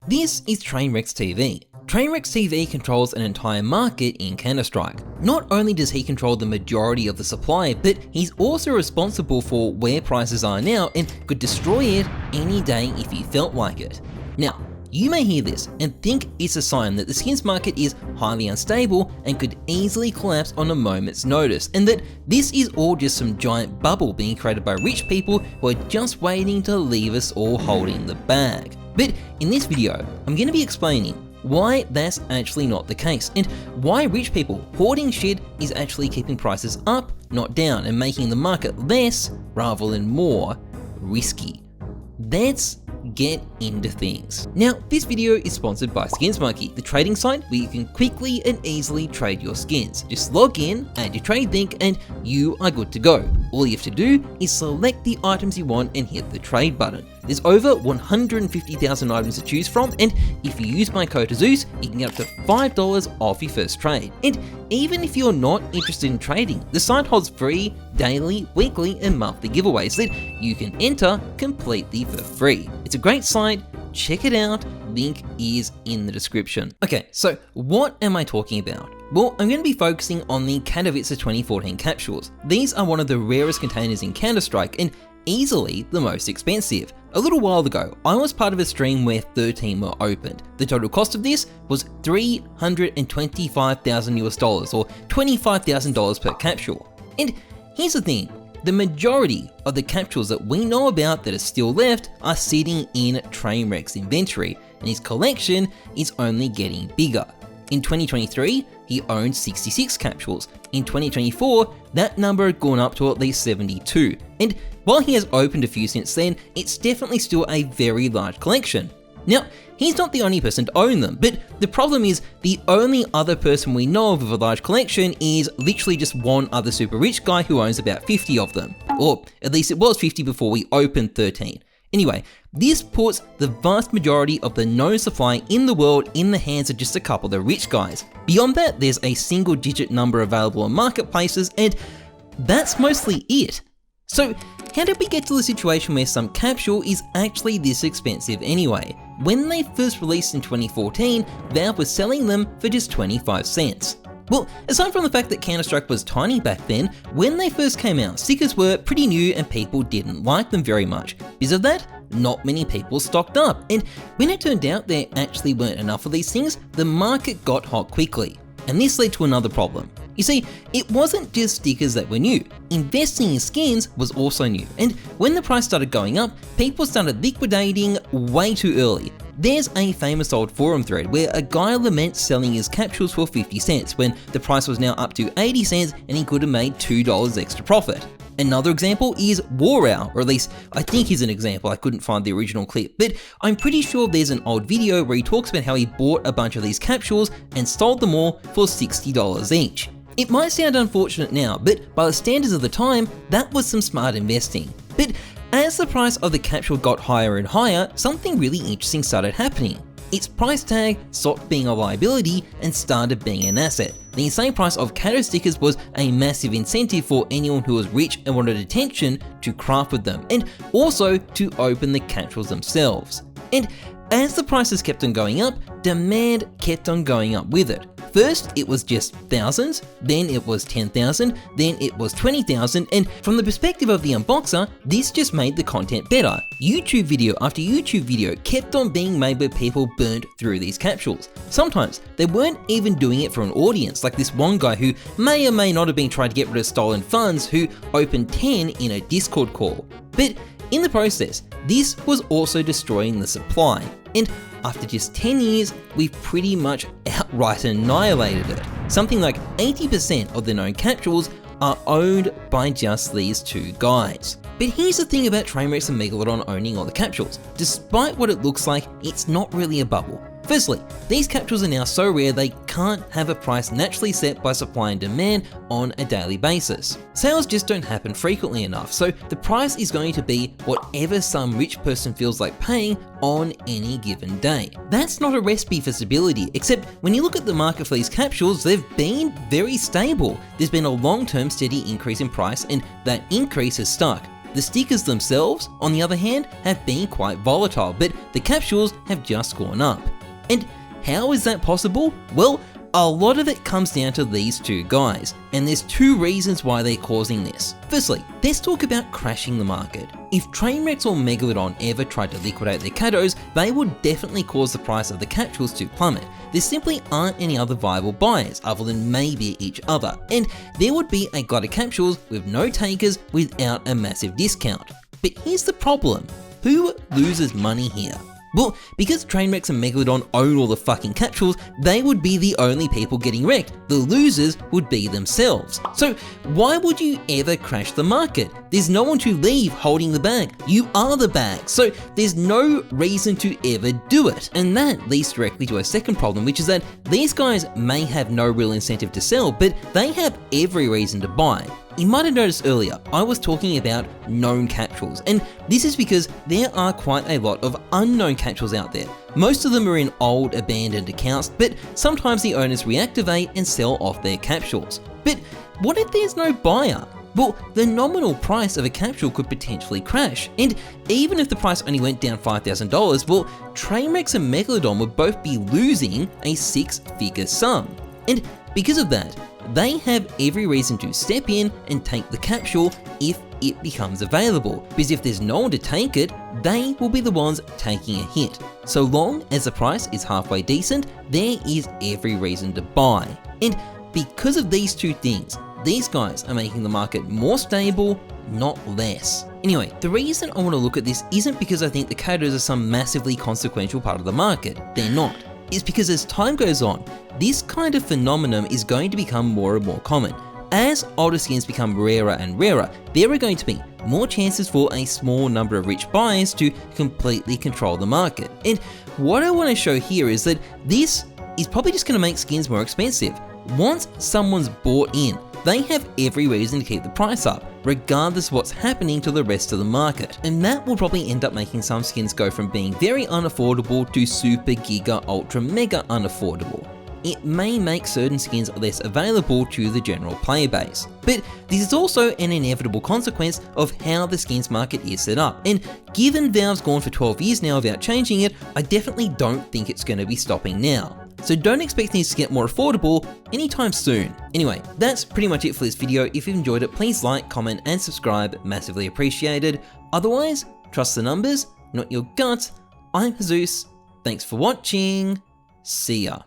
This is Trainwreck's TV. Trainwreck's TV controls an entire market in Counter-Strike. Not only does he control the majority of the supply, but he's also responsible for where prices are now and could destroy it any day if he felt like it. Now, you may hear this and think it's a sign that the skins market is highly unstable and could easily collapse on a moment's notice, and that this is all just some giant bubble being created by rich people who are just waiting to leave us all holding the bag. But in this video, I'm going to be explaining why that's actually not the case, and why rich people hoarding shit is actually keeping prices up, not down, and making the market less rather than more risky. Let's get into things. Now, this video is sponsored by SkinsMonkey, the trading site where you can quickly and easily trade your skins. Just log in, add your trade link, and you are good to go. All you have to do is select the items you want and hit the trade button. There's over 150,000 items to choose from, and if you use my code Heyzeus, you can get up to $5 off your first trade. And even if you're not interested in trading, the site holds free, daily, weekly, and monthly giveaways that you can enter completely for free. It's a great site, check it out, link is in the description. Okay, so what am I talking about? Well, I'm going to be focusing on the Katowice 2014 capsules. These are one of the rarest containers in Counter-Strike and easily the most expensive. A little while ago, I was part of a stream where 13 were opened. The total cost of this was $325,000 or $25,000 per capsule. And here's the thing, the majority of the capsules that we know about that are still left are sitting in Trainwreck's inventory, and his collection is only getting bigger. In 2023, he owned 66 capsules. In 2024, that number had gone up to at least 72. And while he has opened a few since then, it's definitely still a very large collection. Now, he's not the only person to own them, but the problem is the only other person we know of with a large collection is literally just one other super rich guy who owns about 50 of them. Or at least it was 50 before we opened 13. Anyway, this puts the vast majority of the known supply in the world in the hands of just a couple of the rich guys. Beyond that, there's a single digit number available on marketplaces, and that's mostly it. So how did we get to the situation where some capsule is actually this expensive anyway? When they first released in 2014, Valve was selling them for just 25 cents. Well, aside from the fact that Counter-Strike was tiny back then, when they first came out, stickers were pretty new and people didn't like them very much. Because of that, not many people stocked up, and when it turned out there actually weren't enough of these things, the market got hot quickly. And this led to another problem. You see, it wasn't just stickers that were new. Investing in skins was also new, and when the price started going up, people started liquidating way too early. There's a famous old forum thread where a guy laments selling his capsules for 50 cents when the price was now up to 80 cents and he could have made $2 extra profit. Another example is War Owl, or at least I think he's an example, I couldn't find the original clip, but I'm pretty sure there's an old video where he talks about how he bought a bunch of these capsules and sold them all for $60 each. It might sound unfortunate now, but by the standards of the time, that was some smart investing. But as the price of the capsule got higher and higher, something really interesting started happening. Its price tag stopped being a liability and started being an asset. The insane price of Kato stickers was a massive incentive for anyone who was rich and wanted attention to craft with them, and also to open the capsules themselves. And as the prices kept on going up, demand kept on going up with it. First, it was just thousands, then it was 10,000, then it was 20,000, and from the perspective of the unboxer, this just made the content better. YouTube video after YouTube video kept on being made where people burnt through these capsules. Sometimes they weren't even doing it for an audience, like this one guy who may or may not have been trying to get rid of stolen funds who opened 10 in a Discord call. But in the process, this was also destroying the supply, and after just 10 years, we've pretty much outright annihilated it. Something like 80% of the known capsules are owned by just these two guys. But here's the thing about Trainwreck and Megalodon owning all the capsules. Despite what it looks like, it's not really a bubble. Firstly, these capsules are now so rare they can't have a price naturally set by supply and demand on a daily basis. Sales just don't happen frequently enough, so the price is going to be whatever some rich person feels like paying on any given day. That's not a recipe for stability, except when you look at the market for these capsules, they've been very stable. There's been a long-term steady increase in price, and that increase has stuck. The stickers themselves, on the other hand, have been quite volatile, but the capsules have just gone up. And how is that possible? Well, a lot of it comes down to these two guys, and there's two reasons why they're causing this. Firstly, let's talk about crashing the market. If Trainwrecks or Megalodon ever tried to liquidate their Katos, they would definitely cause the price of the capsules to plummet. There simply aren't any other viable buyers other than maybe each other, and there would be a glut of capsules with no takers without a massive discount. But here's the problem. Who loses money here? Well, because Trainwrecks and Megalodon own all the fucking capsules, they would be the only people getting wrecked. The losers would be themselves. So why would you ever crash the market? There's no one to leave holding the bag. You are the bag. So there's no reason to ever do it. And that leads directly to a second problem, which is that these guys may have no real incentive to sell, but they have every reason to buy. You might have noticed earlier, I was talking about known capsules, and this is because there are quite a lot of unknown capsules out there. Most of them are in old, abandoned accounts, but sometimes the owners reactivate and sell off their capsules. But what if there's no buyer? Well, the nominal price of a capsule could potentially crash, and even if the price only went down $5,000, well, Trainwrecks and Megalodon would both be losing a six-figure sum. And because of that, they have every reason to step in and take the capsule if it becomes available, because if there's no one to take it, they will be the ones taking a hit. So long as the price is halfway decent, there is every reason to buy. And because of these two things, these guys are making the market more stable, not less. Anyway, the reason I want to look at this isn't because I think the Katos are some massively consequential part of the market. They're not. It's because as time goes on, this kind of phenomenon is going to become more and more common. As older skins become rarer and rarer, there are going to be more chances for a small number of rich buyers to completely control the market. And what I want to show here is that this is probably just going to make skins more expensive. Once someone's bought in, they have every reason to keep the price up, regardless of what's happening to the rest of the market. And that will probably end up making some skins go from being very unaffordable to super giga ultra mega unaffordable. It may make certain skins less available to the general player base. But this is also an inevitable consequence of how the skins market is set up. And given Valve's gone for 12 years now without changing it, I definitely don't think it's going to be stopping now. So don't expect things to get more affordable anytime soon. Anyway, that's pretty much it for this video. If you've enjoyed it, please like, comment, and subscribe, massively appreciated. Otherwise, trust the numbers, not your gut. I'm Heyzeus. Thanks for watching. See ya.